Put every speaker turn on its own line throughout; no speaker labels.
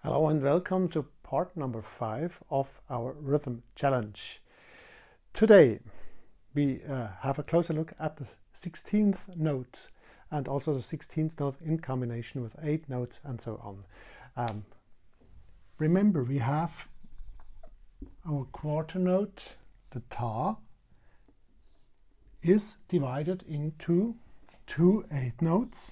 Hello and welcome to part number 5 of our rhythm challenge. Today we have a closer look at the 16th note and also the 16th note in combination with 8 notes and so on. Remember, we have our quarter note, the ta, is divided into two 8 notes.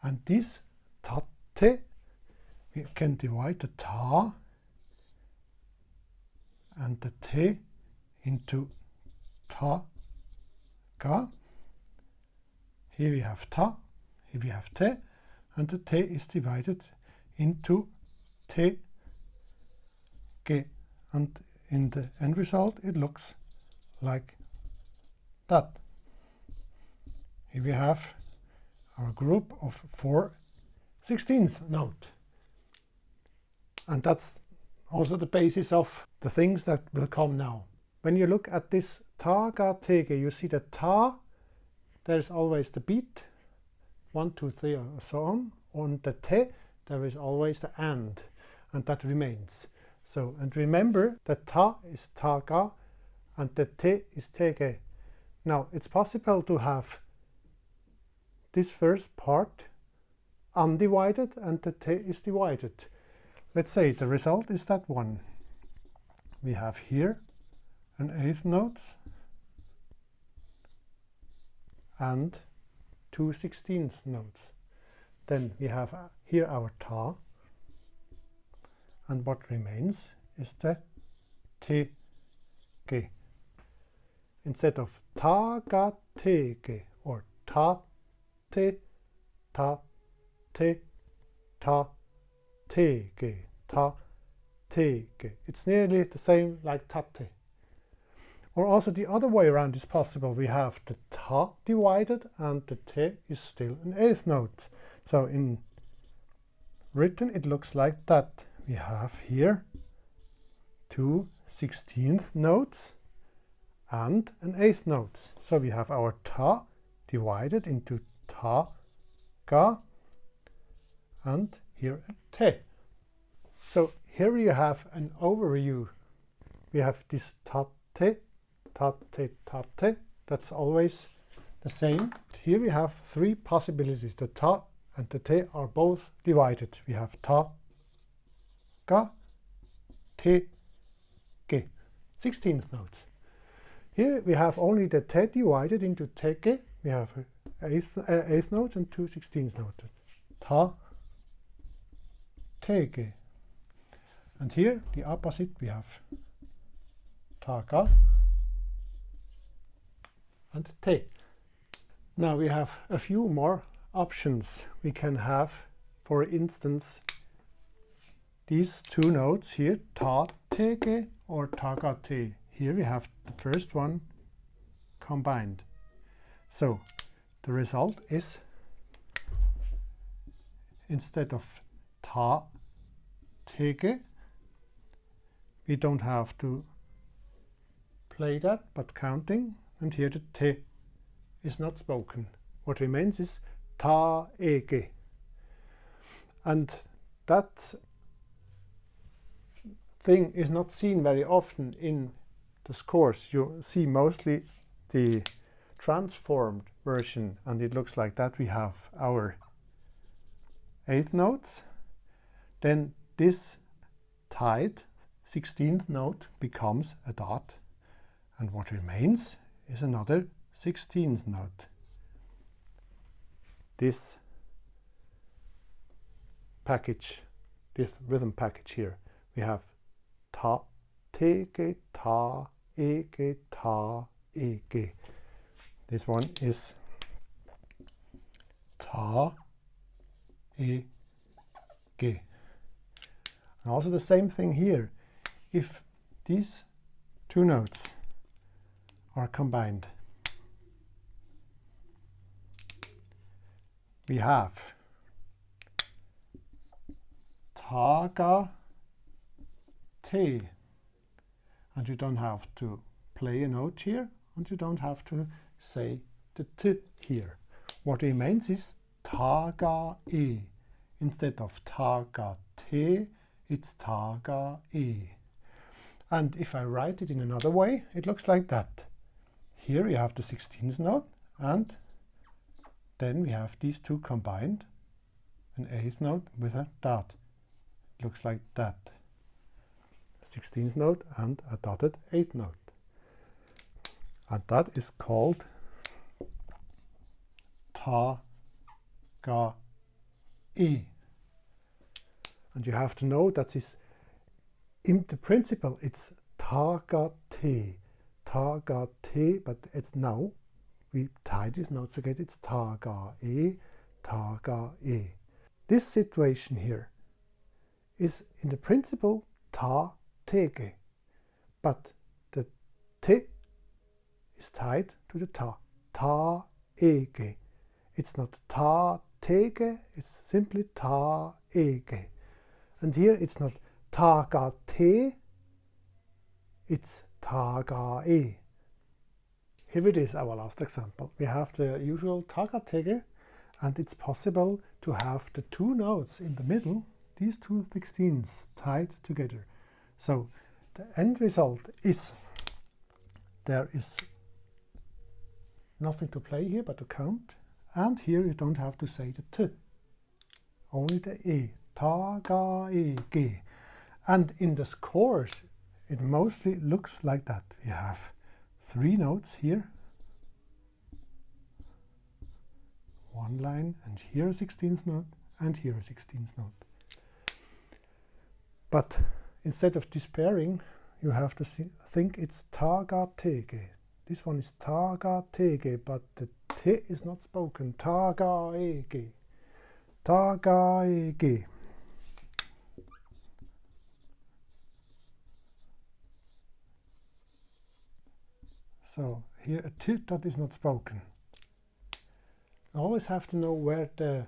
And this tate, we can divide the ta and the te into ta, ga. Here we have ta, here we have te, and the te is divided into te, ge. And in the end result it looks like that. Here we have our group of 4 16th note. And that's also the basis of the things that will come now. When you look at this ta, ga, te, ge, you see that ta, there's always the beat, 1, 2, 3, or so on. On the te, there is always the and that remains. So, and remember that ta is ta, ga, and the te is te, ge. Now, it's possible to have this first part undivided and the te is divided. Let's say the result is that one. We have here an 8th note and 2 16th notes. Then we have here our ta, and what remains is the te, ge. Instead of ta, ga, te, ge, or ta, te, ta, te, ta, te, ge, ta, te, ge. It's nearly the same like tate. Or also the other way around is possible. We have the ta divided and the te is still an 8th note. So in written it looks like that. We have here 2 16th notes and an 8th note. So we have our ta divided into ta, ga, and here a te. So here you have an overview. We have this tate, tate. That's always the same. Here we have 3 possibilities. The ta and the te are both divided. We have ta, ga, te, ge. 16th notes. Here we have only the te divided into te, ge. We have 8th notes and 2 16th notes. Ta, te, ge. And here the opposite, we have ta, ga, and te. Now we have a few more options. We can have, for instance, these 2 notes here, ta, te, ge, or ta, ga, te. Here we have the first one combined. So the result is, instead of ta, te, ge, we don't have to play that, but counting, and here the te is not spoken. What remains is ta, e, ge. And that thing is not seen very often in the scores. You see mostly the transformed version, and it looks like that. We have our 8th notes, then this tied 16th note becomes a dot, and what remains is another 16th note. This package, this rhythm package here, we have ta, te, ge, ta, e, ge, ta, e, ge. This one is ta, e, ge. And also the same thing here. If these 2 notes are combined, we have ta, ga, te. And you don't have to play a note here, and you don't have to say the t here. What remains is ta, ga, e. Instead of ta, ga, te, it's ta, ga, e. And if I write it in another way, it looks like that. Here you have the 16th note, and then we have these two combined, an 8th note with a dot. It looks like that. 16th note and a dotted 8th note. And that is called ta, ga, e. And you have to know that is in the principle it's ta, ga, te, but it's now we tie these notes together. It's ta, ga, e, ta, ga, e. This situation here is in the principle ta, te, ge, but the te is tied to the ta, e, ge. It's not ta, te, ge, it's simply ta, e, ge. And here it's not ta, ga, te, it's ta, ga, e. Here it is, our last example. We have the usual ta, ga, te, ge, and it's possible to have the two notes in the middle, these two 16ths, tied together. So the end result is there is nothing to play here but to count, and here you don't have to say the t, only the e, ta, ga, e, ge. And in the scores it mostly looks like that. You have 3 notes here, one line, and here a 16th note, and here a 16th note. But instead of despairing, you have to think it's ta, ga, te, ge. This one is ta, ga, te, ge, but the te is not spoken. Ta, ga, e, ge. Ta, ga, e, ge. So here a t that is not spoken. I always have to know where the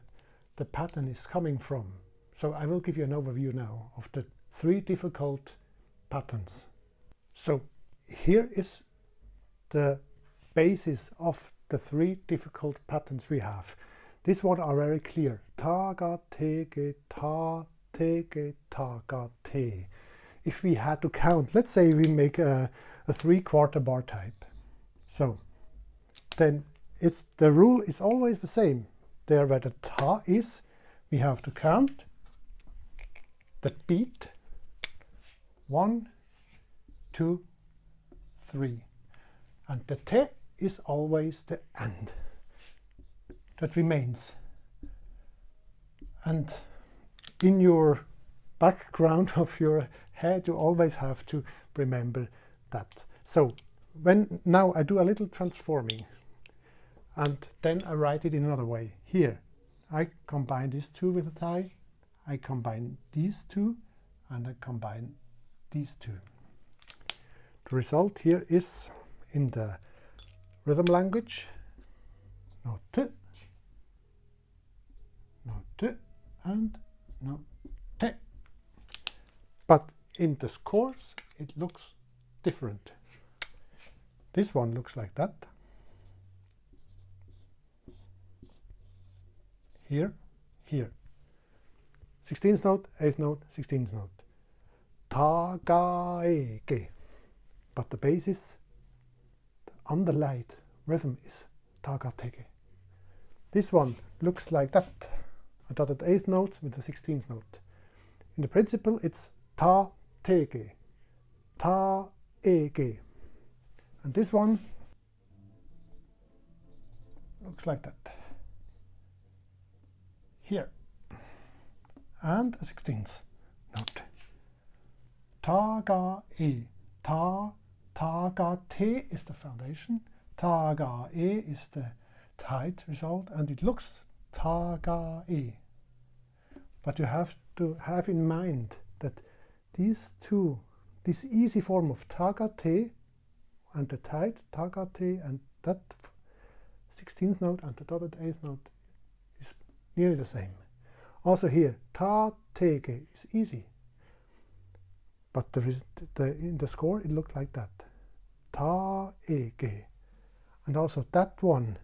pattern is coming from. So I will give you an overview now of the 3 difficult patterns. So here is the basis of the 3 difficult patterns we have. These ones are very clear. Ta, ga, te, ge, ta, te, ge, ta, ga, te. If we had to count, let's say we make a 3/4 bar type. So then the rule is always the same. There where the ta is, we have to count the beat. 1, 2, 3. And the te is always the end. That remains. And in your background of your head, you always have to remember that. So now I do a little transforming, and then I write it in another way. Here, I combine these 2 with a tie, I combine these 2, and I combine these 2. The result here is in the rhythm language, no t, and no te. But in the scores, it looks different. This one looks like that. Here, here. 16th note, 8th note, 16th note. Ta, ga, e, ge. But the basis, the underlaid rhythm is ta, ga, te, ge. This one looks like that. I dotted 8th note with the 16th note. In the principle, it's ta, te, ge. Ta, e, ge. And this one looks like that. Here. And a 16th note. Ta, ga, e. Ta, ga, te is the foundation. Ta, ga, e is the tied result, and it looks ta, ga, e. But you have to have in mind that these 2, this easy form of ta, ga, te, and the tied ta, ga, te, and that 16th note and the dotted 8th note is nearly the same. Also here, ta, te, ge is easy. But in the score, it looked like that. Ta, e, ge. And also that one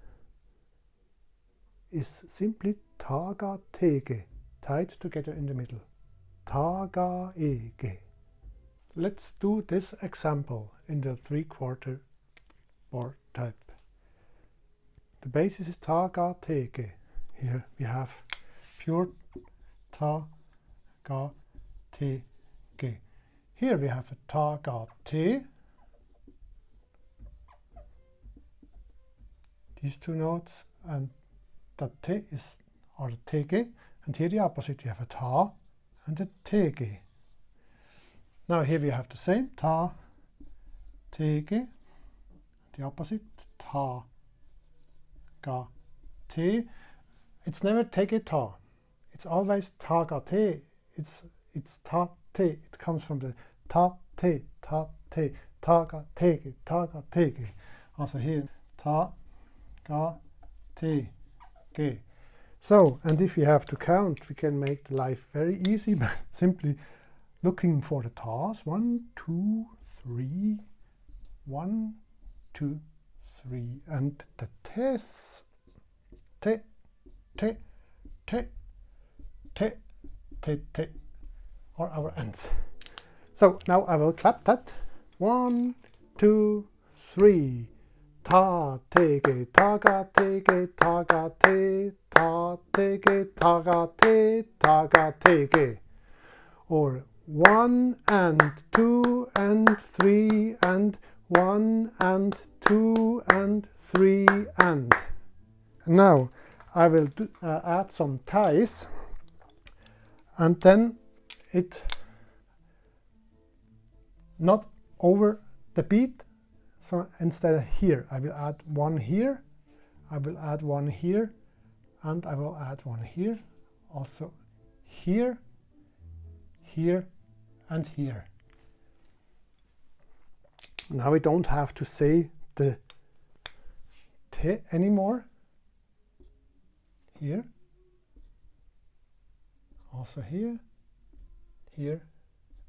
is simply taga tege, tied together in the middle. Taga ege. Let's do this example in the 3/4 bar type. The basis is taga tege. Here we have pure taga tege. Here we have a taga te. These two notes, and the te is or the tege, and here the opposite, we have a ta and a tege. Now here we have the same ta, tege, the opposite ta, ga, te. It's never tege ta. It's always ta ga te. It's ta te. It comes from the ta te, ta te, ta ga tege, ta ga tege. Also here ta ga te ge. So, and if you have to count, we can make the life very easy by simply looking for the tas. 1, 2, 3, 1, 2, 3, and the tes, te, te, te, te, te, te, or our ends. So now I will clap that. 1, 2, 3. Ta tege, taga tege, taga te, ta tege, taga te, taga tege. Or 1 and 2 and 3 and 1 and 2 and 3 and. Now I will add some ties, and then it not over the beat. So instead of here, I will add one here, I will add one here, and I will add one here, also here, here, and here. Now we don't have to say the te anymore. Here, also here, here,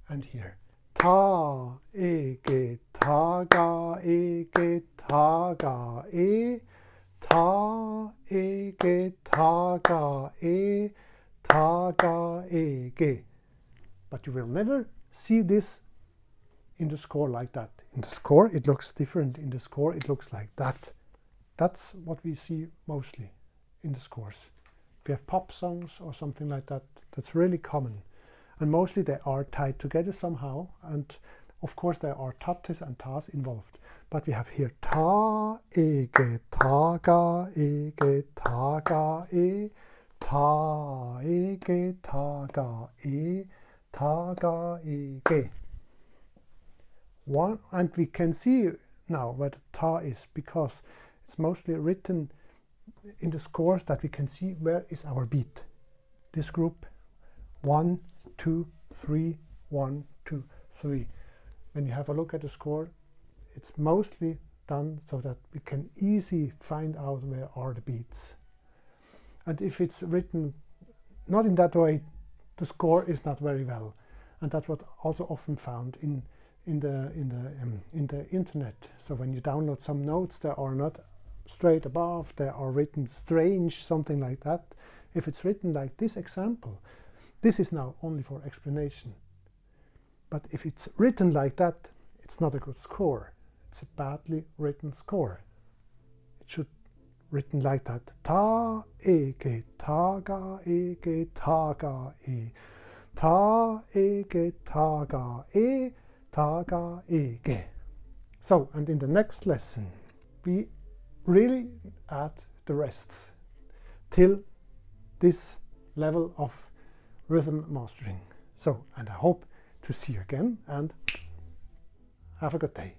and here. Ta, ege, taga, ege, taga, e, ta, ege, taga, e, taga, ege. But you will never see this in the score like that. In the score it looks different. In the score it looks like that. That's what we see mostly in the scores. If you have pop songs or something like that, that's really common. And mostly they are tied together somehow, and of course there are tates and tas involved. But we have here ta, ege, taga, ege, taga, e, ta, ege, taga, e, taga, ege. One, and we can see now where the ta is, because it's mostly written in the scores that we can see where is our beat. This group 1, 2, 3, 1, 2, 3. When you have a look at the score, it's mostly done so that we can easily find out where are the beats. And if it's written not in that way, the score is not very well. And that's what also often found in the internet. So when you download some notes, they are not straight above, they are written strange, something like that. If it's written like this example, this is now only for explanation. But if it's written like that, it's not a good score. It's a badly written score. It should written like that. Ta, ege, taga, ege, taga, e. Ta, ege, taga, e, taga, ege. So, and in the next lesson, we really add the rests till this level of rhythm mastering. So, and I hope to see you again, and have a good day.